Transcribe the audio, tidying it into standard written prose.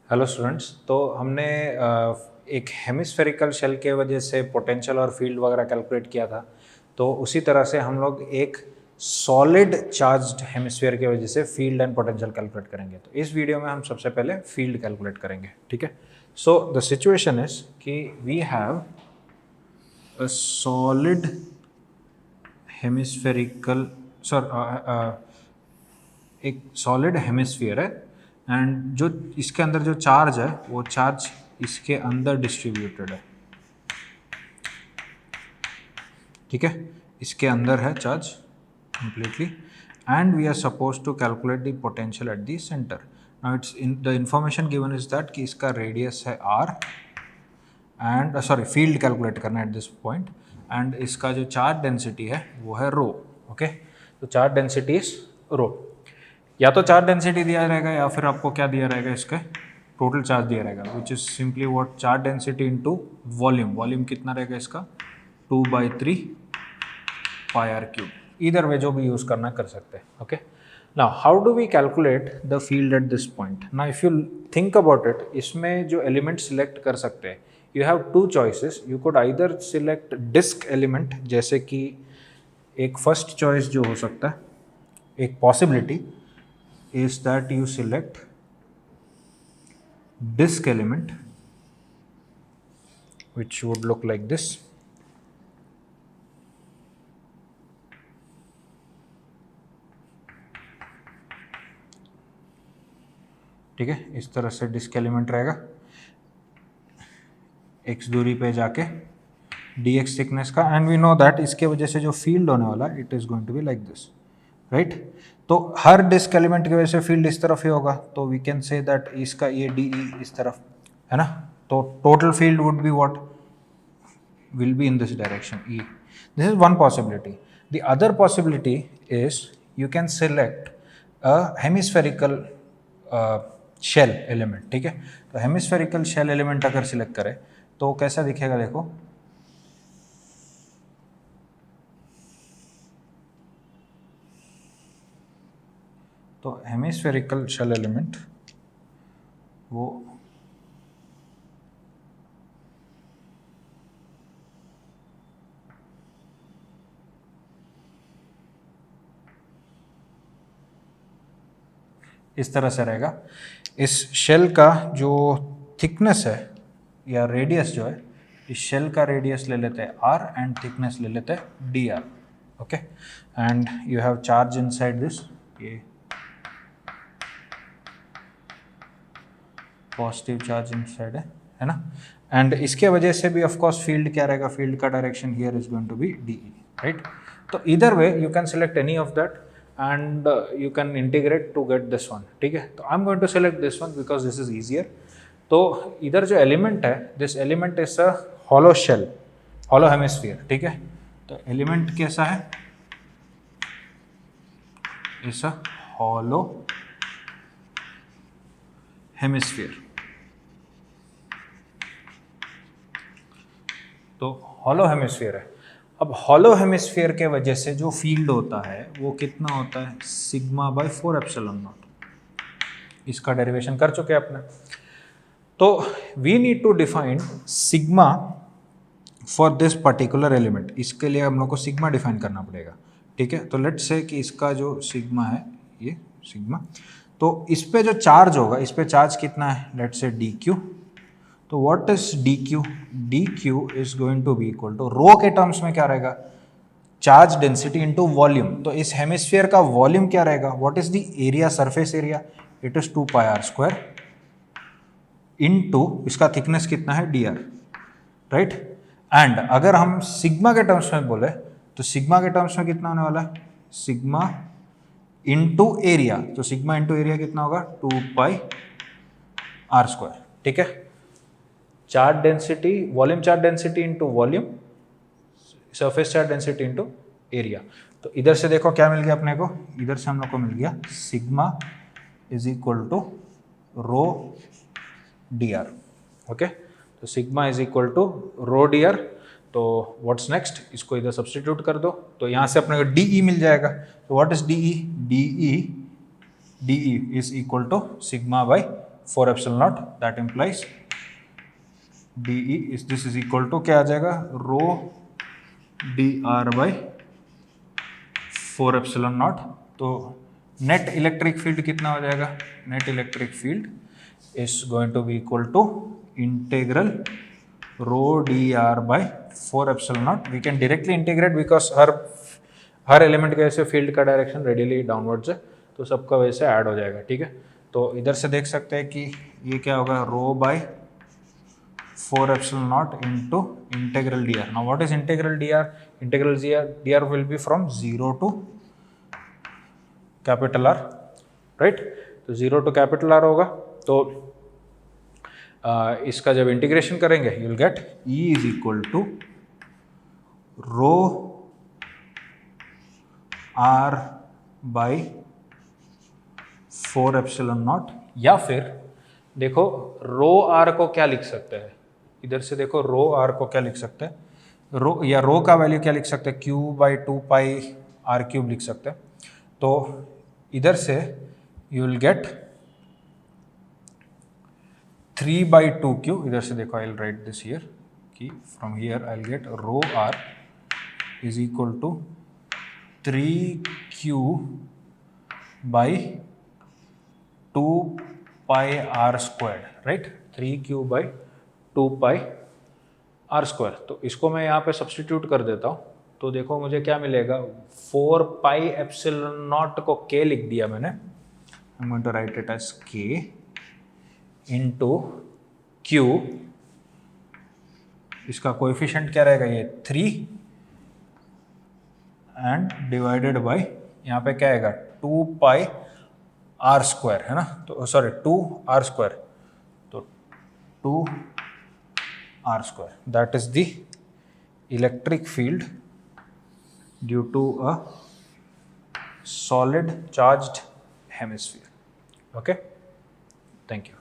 Hello students. तो हमने एक हेमिस्फेरिकल शेल के वजह से पोटेंशियल और फील्ड वगैरह कैलकुलेट किया था। तो उसी तरह से हम लोग एक सॉलिड चार्ज्ड हेमिस्फीयर की वजह से फील्ड एंड पोटेंशियल कैलकुलेट करेंगे। तो इस वीडियो में हम सबसे पहले फील्ड कैलकुलेट करेंगे, ठीक है। सो द सिचुएशन इज कि we have a solid hemispherical एक सॉलिड हेमिस्फीयर है एंड जो इसके अंदर जो चार्ज है वो चार्ज इसके अंदर डिस्ट्रीब्यूटेड है, ठीक है। इसके अंदर है charge completely and we are suppose to calculate the potential at the centre. Now it's in the information given is that कि इसका रेडियस है r एंड फील्ड कैलकुलेट करना एट दिस पॉइंट एंड इसका जो चार्ज डेंसिटी है वो है rho, okay. तो चार्ज डेंसिटी इज रो। या तो चार्ज डेंसिटी दिया रहेगा या फिर आपको क्या दिया रहेगा, इसका टोटल चार्ज दिया रहेगा which is simply what charge density into volume. Volume कितना रहेगा इसका 2/3 पाई आर क्यूब। इधर वे जो भी यूज करना कर सकते हैं, okay. Now how do we calculate the field at this point. Now if you think about it, इसमें जो एलिमेंट सिलेक्ट कर सकते हैं, you have two choices. You could either select disc element, जैसे कि एक फर्स्ट चॉइस जो हो सकता है, एक possibility is that you select disk element which would look like this, ठीक है। इस तरह से डिस्क एलिमेंट रहेगा, x दूरी पे जाके dx थिकनेस का, एंड वी नो दैट इसके वजह से जो फील्ड होने वाला it is going to be like this, right. तो हर डिस्क एलिमेंट की वजह से फील्ड इस तरफ ही होगा, तो वी कैन से दैट इसका ये डी इस तरफ है ना। तो total field would be what will be in this direction E. This is one possibility. The other possibility is you can select a hemispherical shell element, ठीक है। तो हेमिस्फेरिकल शेल एलिमेंट अगर सिलेक्ट करें तो कैसा दिखेगा, देखो। तो हेमिस्फेरिकल शेल एलिमेंट वो इस तरह से रहेगा। इस शेल का जो थिकनेस है या रेडियस जो है, इस शेल का रेडियस ले लेते हैं r एंड थिकनेस ले लेते हैं dr, okay. And you have charge inside this, ये पॉजिटिव चार्ज इनसाइड है ना। एंड इसके वजह से भी ऑफ कोर्स फील्ड क्या रहेगा, फील्ड का direction here is going to be D, right. तो either way you can select any of that and you can integrate to get this one, ठीक है। तो I am going to select this one because this is easier. तो इधर जो element है, this element is a hollow shell, hollow hemisphere, ठीक है। तो एलिमेंट कैसा है, इज अ हॉलो हेमिस्फीयर। तो हॉलो हेमिस्फीयर है। अब हॉलो हेमिस्फीयर के वजह से जो फील्ड होता है वो कितना होता है, सिग्मा बाय 4 एप्सिलॉन नॉट। इसका डेरिवेशन कर चुके हैं अपने। तो we need to define sigma for this particular element. इसके लिए हम लोग को सिग्मा डिफाइन करना पड़ेगा, ठीक है। तो लेट्स से कि इसका जो सिग्मा है, ये सिग्मा, तो इस पे जो चार्ज होगा, इस पे चार्ज कितना है, लेट्स से डी क्यू। तो what is D Q, D Q is going to be equal to rho के टर्म्स में क्या रहेगा, चार्ज डेंसिटी इनटू वॉल्यूम। तो इस हेमिस्फीयर का वॉल्यूम क्या रहेगा, what is the area, surface area, it is 2 pi R square into इसका थिकनेस कितना है डी आर, राइट। एंड अगर हम सिग्मा के टर्म्स में बोले तो सिग्मा के टर्म्स में कितना होने वाला है, सिग्मा इनटू एरिया। तो सिग्मा इनटू एरिया कितना होगा, 2 पाई आर स्क्वायर, ठीक है। Charge density, volume charge density into volume, surface charge density into area. तो इधर से देखो क्या मिल गया अपने को, इधर से हम लोग को मिल गया sigma is equal to rho D R, okay. तो sigma is equal to rho D R. तो व्हाट्स नेक्स्ट, इसको इधर सब्सटीट्यूट कर दो, तो यहाँ से अपने को डी मिल जाएगा। तो what is D E, D E is equal to sigma by 4 epsilon naught. That implies dE is this is equal to क्या आ जाएगा, rho dr by 4 epsilon naught. तो नेट इलेक्ट्रिक फील्ड कितना हो जाएगा, net electric field is going to be equal to integral rho dr by 4 epsilon naught. We can directly integrate because her element का वैसे field का direction radially downwards है, तो सबका वैसे ऐड हो जाएगा, ठीक है. तो इधर से देख सकते हैं कि ये क्या होगा, रो bye 4 epsilon naught into integral dr. Now what is integral dr? Integral dr will be from 0 to capital R, right? तो 0 to capital R होगा. तो इसका जब इंटीग्रेशन करेंगे you will get E is equal to row R by 4 epsilon naught, या फिर देखो रो R को क्या लिख सकते हैं, इधर से देखो रो R को क्या लिख सकते हैं, रो या रो का वैल्यू क्या लिख सकते हैं, Q by 2 pi R cube लिख सकते हैं. तो इधर से you will get 3 by 2Q, इधर से देखो I will write this here कि from here I will get rho R is equal to 3Q by 2 pi R squared, right? 3Q by 2 pi R square. तो इसको मैं यहाँ पे substitute कर देता हूँ, तो देखो मुझे क्या मिलेगा, 4 pi epsilon naught को K लिख दिया मैंने, I'm going to write it as K into Q. इसका कोएफिशिएंट क्या रहेगा, ये 3 एंड डिवाइडेड बाय यहाँ पे क्या आएगा 2 पाई आर स्क्वायर, है ना. तो सॉरी 2 आर स्क्वायर, तो 2 R square, that is the electric field due to a solid charged hemisphere. Okay, thank you.